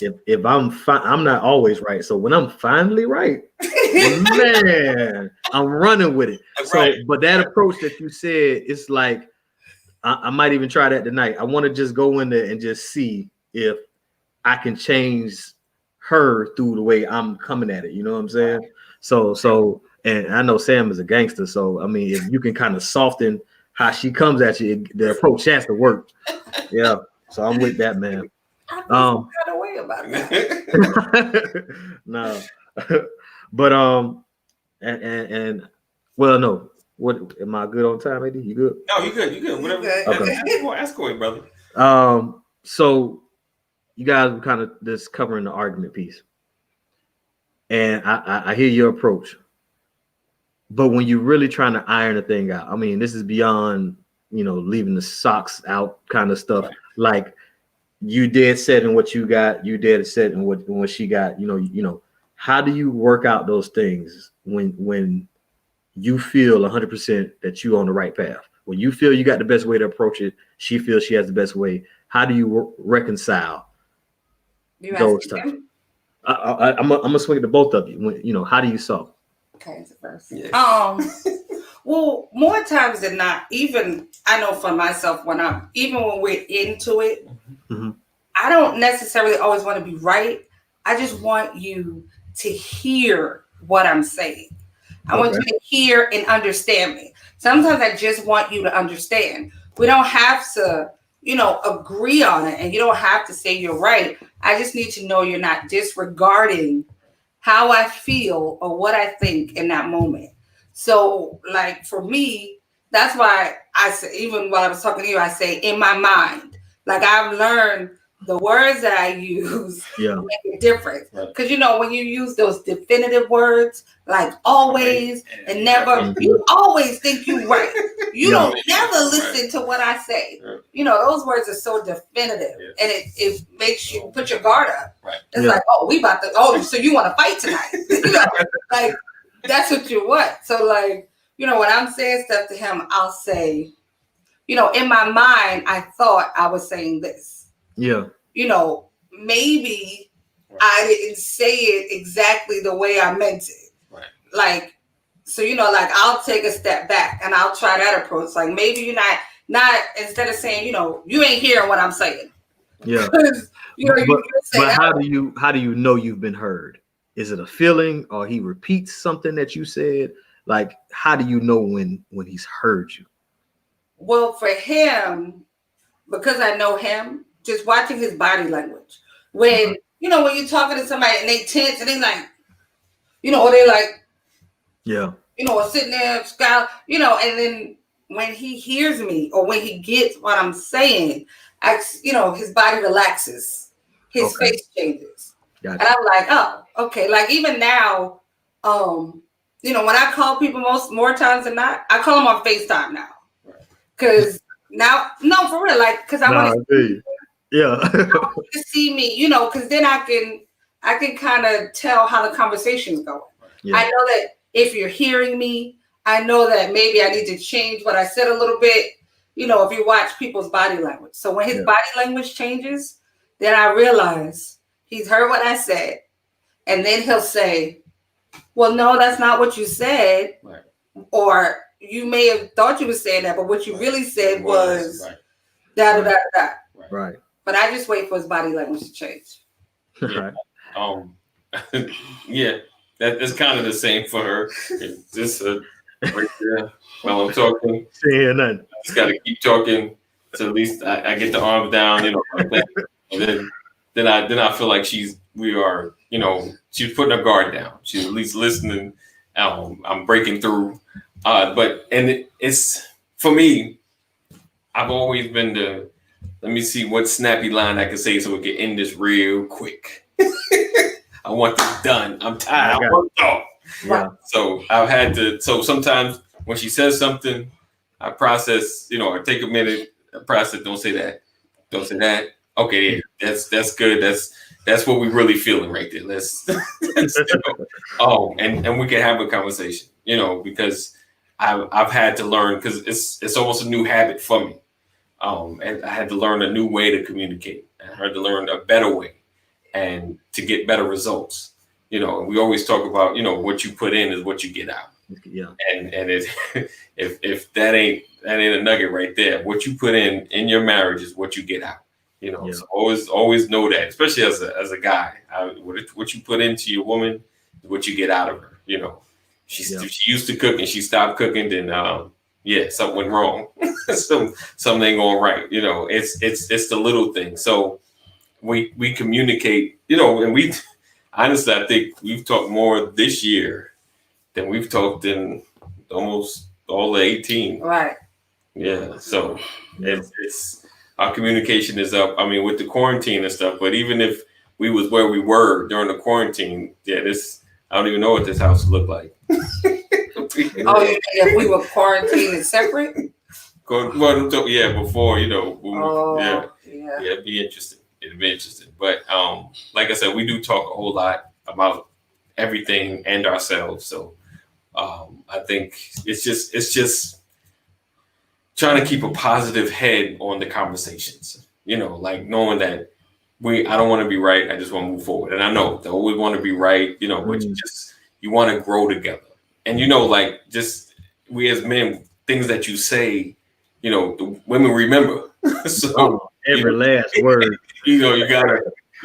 Yeah. If I'm not always right. So when I'm finally right, man, I'm running with it. So, but that approach that you said, it's like I might even try that tonight. I want to just go in there and just see if I can change her through the way I'm coming at it. You know what I'm saying? So, and I know Sam is a gangster. So, I mean, if you can kind of soften how she comes at you, the approach has to work. Yeah. So I'm with that, man. I feel some kind of way about that. No. But and well, no. What am I good on time, AD? You good? No, you good. You good. Whatever. Okay. Ask away, brother. So you guys were kind of just covering the argument piece, and I hear your approach, but when you're really trying to iron a thing out, I mean, this is beyond, you know, leaving the socks out kind of stuff. Right. Like you dead set in what you got, you dead set in what she got. You know, how do you work out those things when you feel 100% that you're on the right path? When you feel you got the best way to approach it, she feels she has the best way. How do you reconcile those times? I'm gonna swing it to both of you. You know, how do you solve? Okay, it's the first. Yeah. Well, more times than not, even I know for myself when we're into it, mm-hmm. I don't necessarily always want to be right. I just want you to hear what I'm saying. I want you to hear and understand me. Sometimes I just want you to understand. We don't have to, agree on it, and you don't have to say you're right. I just need to know you're not disregarding how I feel or what I think in that moment. So, like, for me, that's why I say, even while I was talking to you, I say in my mind. Like, I've learned the words that I use make a difference. Because, when you use those definitive words, like always and never, you always think you're right. You don't never listen to what I say. Those words are so definitive. And it makes you put your guard up. It's like, so you want to fight tonight. Like, that's what you want. So, like, when I'm saying stuff to him, I'll say, in my mind, I thought I was saying this. Yeah. Maybe I didn't say it exactly the way I meant it. Right. Like, so, like, I'll take a step back and I'll try that approach. Like, maybe you're not instead of saying, you ain't hearing what I'm saying. Yeah. But how do you know you've been heard? Is it a feeling, or he repeats something that you said? Like, how do you know when he's heard you? Well, for him, because I know him, just watching his body language. When, when you're talking to somebody and they tense and they like, or they like, or sitting there, scowl, and then when he hears me or when he gets what I'm saying, his body relaxes, his face changes. Gotcha. And I'm like, oh, okay. Like, even now, when I call people more times than not, I call them on FaceTime now. Because now, no, for real, like, because I want to see me, because then I can kind of tell how the conversation's going. Yeah. I know that if you're hearing me, I know that maybe I need to change what I said a little bit. if you watch people's body language. So when his Yeah. body language changes, then I realize he's heard what I said. And then he'll say, well, no, that's not what you said. Right. Or you may have thought you were saying that, but what you really said was da da da da. Right. But I just wait for his body language to change. Yeah. Yeah, that's kind of the same for her. It's just right there while I'm talking. Saying nothing. I just got to keep talking, so at least I get the arms down, like that. And then I feel like she's putting her guard down. She's at least listening. I'm breaking through, it's for me. I've always been let me see what snappy line I can say so we can end this real quick. I want this done. I'm tired. I worked off. Yeah. So I've had to. So sometimes when she says something, I process. I take a minute. I process. Don't say that. Don't say that. Okay, that's good. That's what we really feeling right there. Let's. And we can have a conversation. Because I've had to learn because it's almost a new habit for me. And I had to learn a new way to communicate. I had to learn a better way. And to get better results, we always talk about, what you put in is what you get out. Yeah. And if that ain't a nugget right there, what you put in your marriage is what you get out. So always know that, especially as a guy, what you put into your woman is what you get out of her. If she used to cook and she stopped cooking, then something went wrong. something ain't going right. It's the little things. So. We communicate, and we honestly, I think we've talked more this year than we've talked in almost all the 18. Right. Yeah. So it's our communication is up. I mean, with the quarantine and stuff, but even if we was where we were during the quarantine, I don't even know what this house looked like. If we were quarantined and separate? Before, Yeah. It'd be interesting. It'd be interesting. But like I said, we do talk a whole lot about everything and ourselves. So I think it's just trying to keep a positive head on the conversations. Like knowing that I don't want to be right. I just want to move forward. And I know they always want to be right, but you want to grow together. And just we as men, things that you say, the women remember. So every last word. You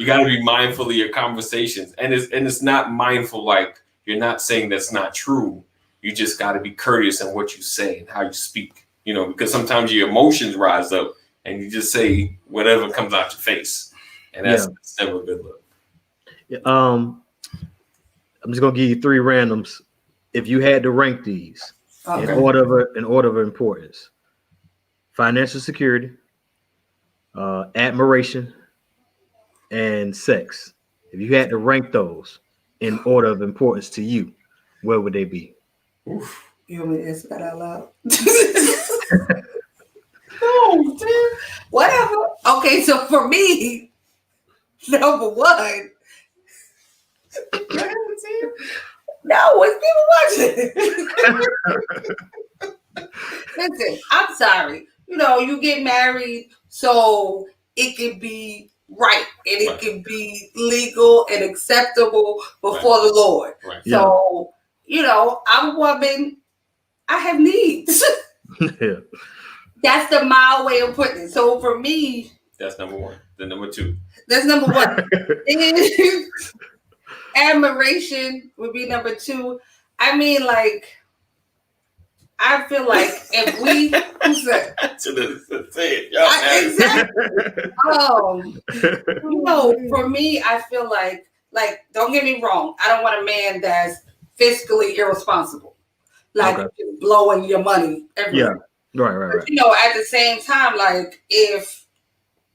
gotta be mindful of your conversations, and it's not mindful like you're not saying that's not true. You just got to be courteous in what you say and how you speak. Because sometimes your emotions rise up, and you just say whatever comes out your face, and that's never a good look. Yeah, I'm just gonna give you 3 randoms. If you had to rank these in order of importance: financial security, admiration, and sex. If you had to rank those in order of importance to you, where would they be? Oof. You want me to answer that out loud? No, dude. Whatever. Okay, so for me, number 1. No, it's people watching. Listen, I'm sorry. You get married so it can be right and it can be legal and acceptable before the Lord. Right. So, I'm a woman. I have needs. Yeah. That's the mild way of putting it. So for me, that's number 1. Then number 2. That's number 1. Admiration would be number 2. I mean, I feel like if we for me, I feel like don't get me wrong, I don't want a man that's fiscally irresponsible, blowing your money everywhere. Yeah, right. But, at the same time, if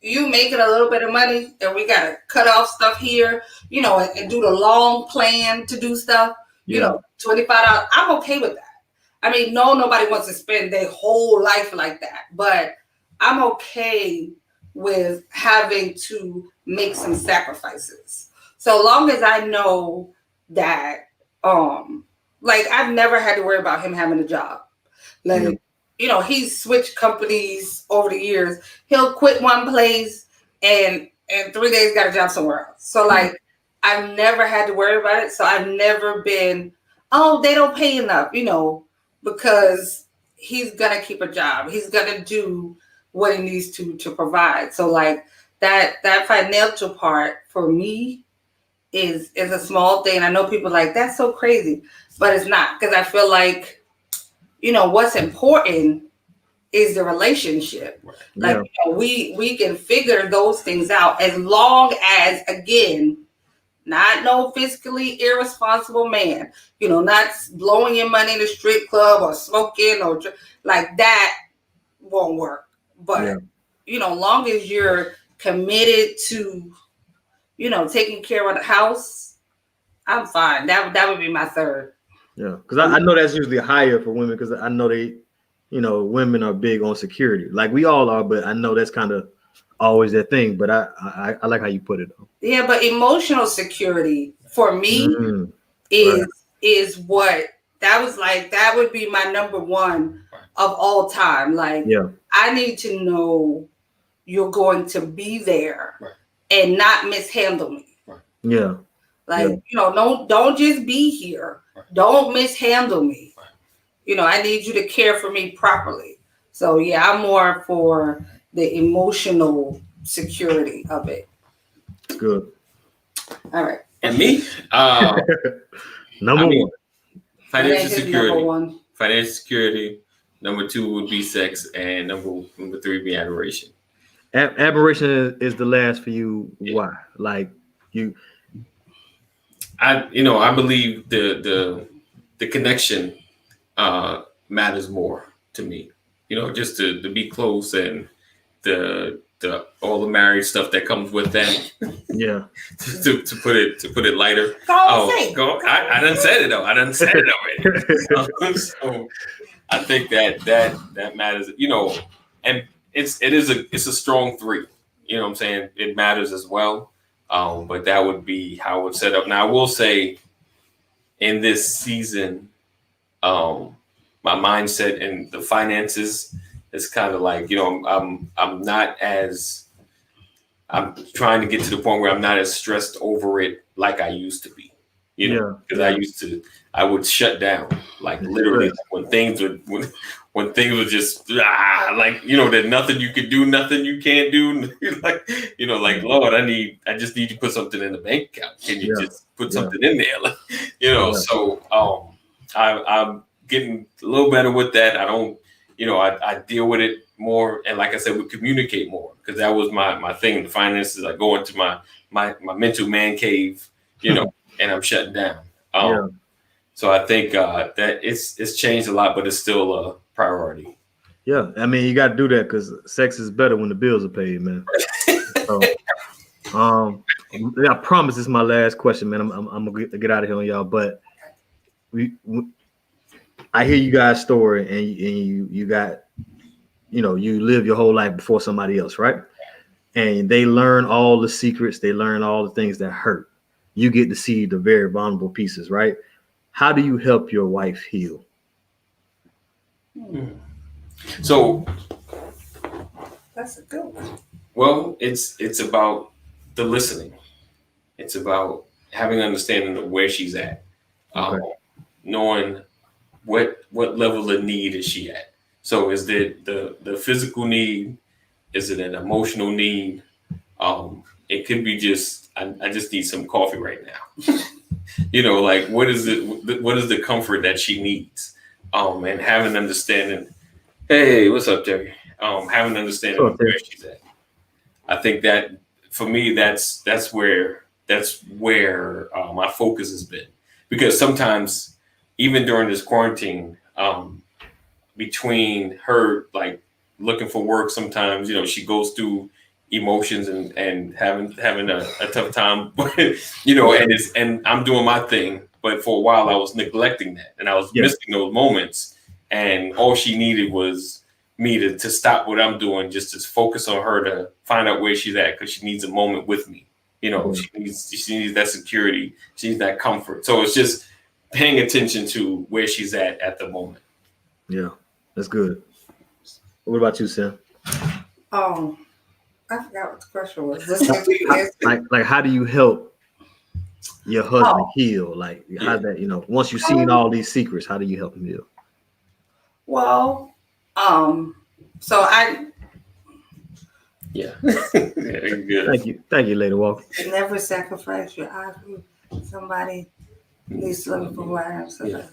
you making a little bit of money and we gotta cut off stuff here, and do the long plan to do stuff, $25, I'm okay with that. I mean, nobody wants to spend their whole life like that, but I'm okay with having to make some sacrifices. So long as I know that, I've never had to worry about him having a job. he's switched companies over the years. He'll quit one place and in 3 days got a job somewhere else. So like I've never had to worry about it. So I've never been, oh, they don't pay enough, because he's gonna keep a job. He's gonna do what he needs to provide. So like that financial part for me is a small thing. I know people like that's so crazy, but it's not, because I feel like what's important is the relationship. Like we can figure those things out as long as, again, not no fiscally irresponsible man, not blowing your money in a strip club or smoking or like that won't work. But long as you're committed to taking care of the house, I'm fine. That would be my third. Yeah, because I know that's usually higher for women, because I know they, women are big on security, like we all are, but I know that's kind of always that thing. But I like how you put it though. Yeah, but emotional security for me is what that would be my number one of all time. Like I need to know you're going to be there and not mishandle me. Yeah. Like, don't just be here. Don't mishandle me. I need you to care for me properly. So yeah, I'm more for the emotional security of it. Good. All right. And me? Number one. Financial security. Financial security. Number 2 would be sex, and number 3 would be adoration. Admiration is the last for you. Why? Like you. I believe the connection matters more to me. Just to be close, and the all the married stuff that comes with that. Yeah. to put it lighter. Go. I done said it though. I done said it already. So I think that matters. And it's a strong 3. You know what I'm saying? It matters as well. But that would be how it's set up. Now I will say, in this season, my mindset and the finances is kind of like, I'm not as, I'm trying to get to the point where I'm not as stressed over it like I used to be, because I would shut down, like literally when things were just like, there's nothing you can do, nothing you can't do. like Lord, I just need you to put something in the bank account. Can you just put something in there? So I'm getting a little better with that. I don't, I deal with it more, and like I said, we communicate more, because that was my thing. The finances, I go into my mental man cave, and I'm shutting down. So I think that it's changed a lot, but it's still a priority. Yeah, I mean, you got to do that, because sex is better when the bills are paid, man. So, I promise this is my last question, man. I'm gonna get out of here on y'all, but I hear you guys' story, and you got, you live your whole life before somebody else, right? And they learn all the secrets, they learn all the things that hurt. You get to see the very vulnerable pieces, right? How do you help your wife heal? So that's a good one. Well, it's about the listening. It's about having an understanding of where she's at, knowing what level of need is she at. So is it the physical need? Is it an emotional need? It could be just I just need some coffee right now. Like what is the comfort that she needs? And having an understanding. Hey, what's up, Terry? Having an understanding of where she's at. I think that for me, that's where my focus has been, because sometimes even during this quarantine, between her like looking for work, sometimes she goes through emotions and having a tough time, and I'm doing my thing, but for a while I was neglecting that, and I was missing those moments, and all she needed was me to stop what I'm doing, just to focus on her, to find out where she's at, because she needs a moment with me. She needs that security, she needs that comfort. So it's just paying attention to where she's at the moment. Yeah, that's good. What about you, Sam? I forgot what the question was. Listening to you answer. Like how do you help your husband heal? Like how that, once you've seen all these secrets, how do you help him heal? Well, so I Yeah. Good. Thank you, Lady Walker. never sacrifice your eyes for somebody needs to love for who I am, so that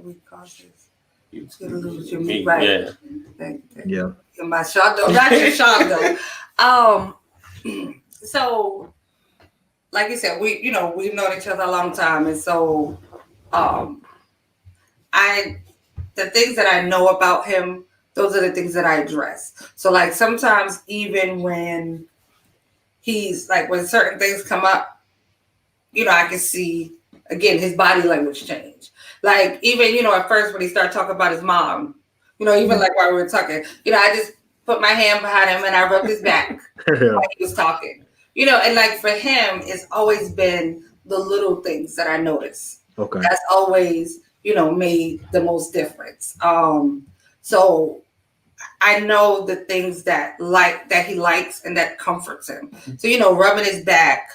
we cause this. You to lose your meat, right? Yeah. Yeah. My shot though, not your shot though. So like you said, we've known each other a long time, and so the things that I know about him, those are the things that I address. So like sometimes even when when certain things come up, I can see again his body language change. Like even, at first when he started talking about his mom, even like while we were talking, I just put my hand behind him and I rubbed his back while he was talking. And like for him, it's always been the little things that I notice. Okay. That's always, made the most difference. So I know the things that he likes and that comforts him. So, rubbing his back,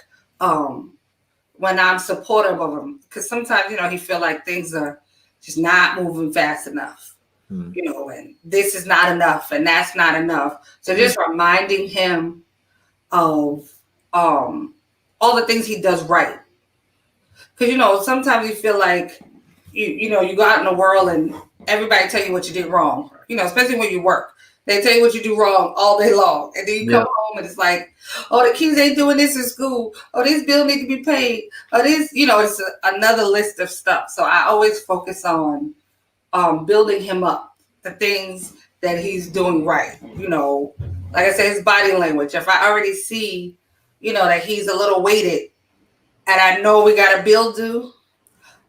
when I'm supportive of him, because sometimes, he feel like things are just not moving fast enough, and this is not enough and that's not enough. So just reminding him of all the things he does right. Because, sometimes you feel like, you go out in the world and everybody tell you what you did wrong, especially when you work. They tell you what you do wrong all day long. And then you come home and it's like, oh, the kids ain't doing this in school. Oh, this bill need to be paid. Oh, this, it's another list of stuff. So I always focus on building him up, the things that he's doing right. Like I said, his body language. If I already see, that he's a little weighted and I know we got a bill due,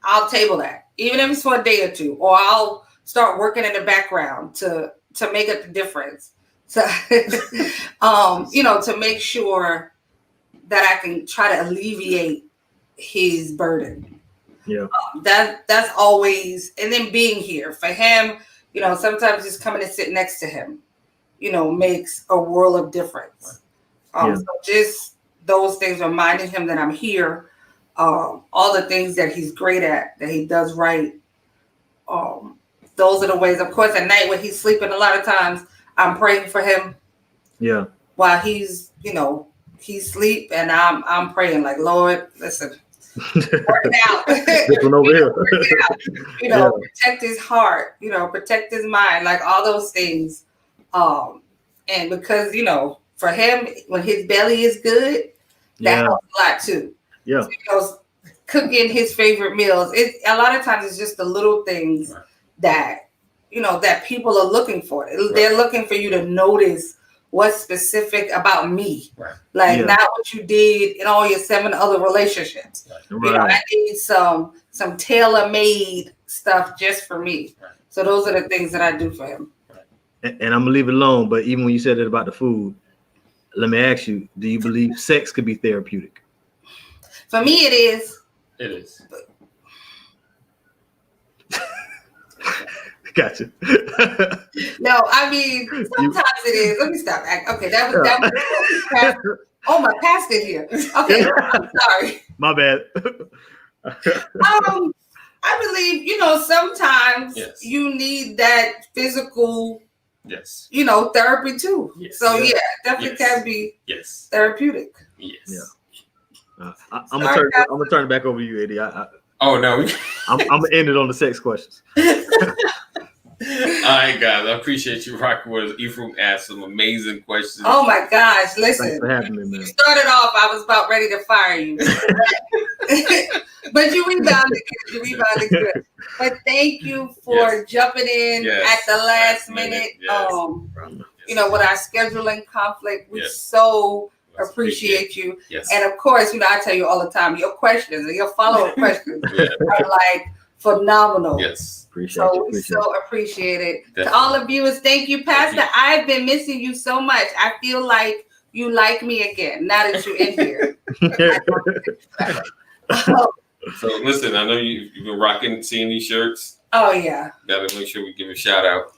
I'll table that. Even if it's for a day or two, or I'll start working in the background to make up the difference. So, to make sure that I can try to alleviate his burden. Yeah. That's always, and then being here for him, sometimes just coming and sitting next to him, makes a world of difference. So just those things, reminding him that I'm here, all the things that he's great at, that he does right. Those are the ways. Of course, at night when he's sleeping, a lot of times I'm praying for him. Yeah. While he's, he's asleep, and I'm praying like, Lord, listen, work it out. This one over here. Protect his heart, protect his mind, like all those things. And because, for him, when his belly is good, that helps a lot too. Yeah. So, cooking his favorite meals. A lot of times it's just the little things that, that people are looking for. They're looking for you to notice what's specific about me. Right. Like not what you did in all your 7 other relationships. Right. I need some tailor-made stuff just for me. Right. So those are the things that I do for him. And I'm gonna leave it alone, but even when you said it about the food, let me ask you, do you believe sex could be therapeutic? For me, it is. It is. Gotcha. No, I mean, sometimes it is. Let me stop. Okay, that was oh, my pastor here. Okay, I'm sorry. My bad. I believe, sometimes you need that physical, therapy too. Yes. So definitely can be therapeutic. Yes. Yeah. I'm gonna turn it back over to you, Eddie. Oh no, I'm gonna end it on the sex questions. All right, guys. I appreciate you rocking with us. Ephraim asked some amazing questions. Oh my gosh! Listen, thanks for having me, man. You started off, I was about ready to fire you, but you rebounded good. But thank you for jumping in at the last minute. With our scheduling conflict, we so appreciate you. Yes. And of course, I tell you all the time, your questions and your follow-up questions are like phenomenal. Yes. Appreciate it. Definitely. To all the viewers, thank you, Pastor. I've been missing you so much. I feel like you like me again now that you're in here. So listen, I know you've been rocking, seeing these shirts. Oh yeah. Gotta make sure we give a shout out.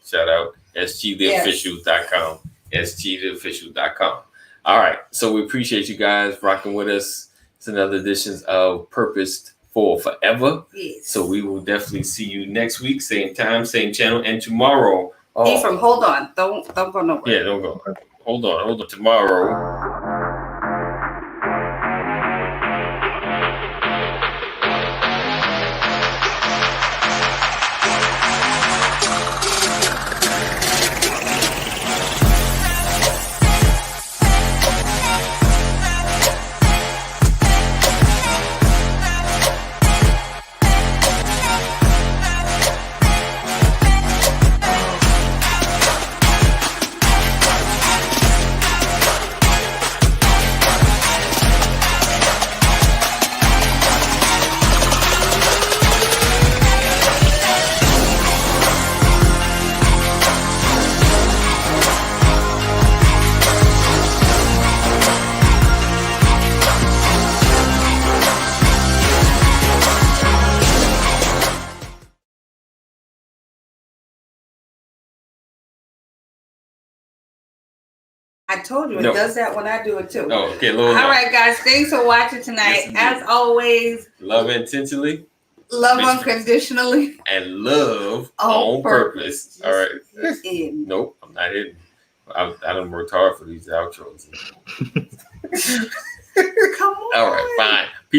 sgtheofficial.com. sgtheofficial.com. All right. So we appreciate you guys rocking with us. It's another edition of Purpose for Forever. Yes. So we will definitely see you next week, same time, same channel, and tomorrow. Ephraim, hold on. Don't go nowhere. Yeah, don't go. Hold on. Tomorrow. I told you it No. does that when I do it too. Oh, okay. All right, guys. Thanks for watching tonight. Yes, as always, love intentionally. love unconditionally. And love on purpose. All right. Nope, I'm not hitting. I done worked hard for these outros. Come on. All right, fine.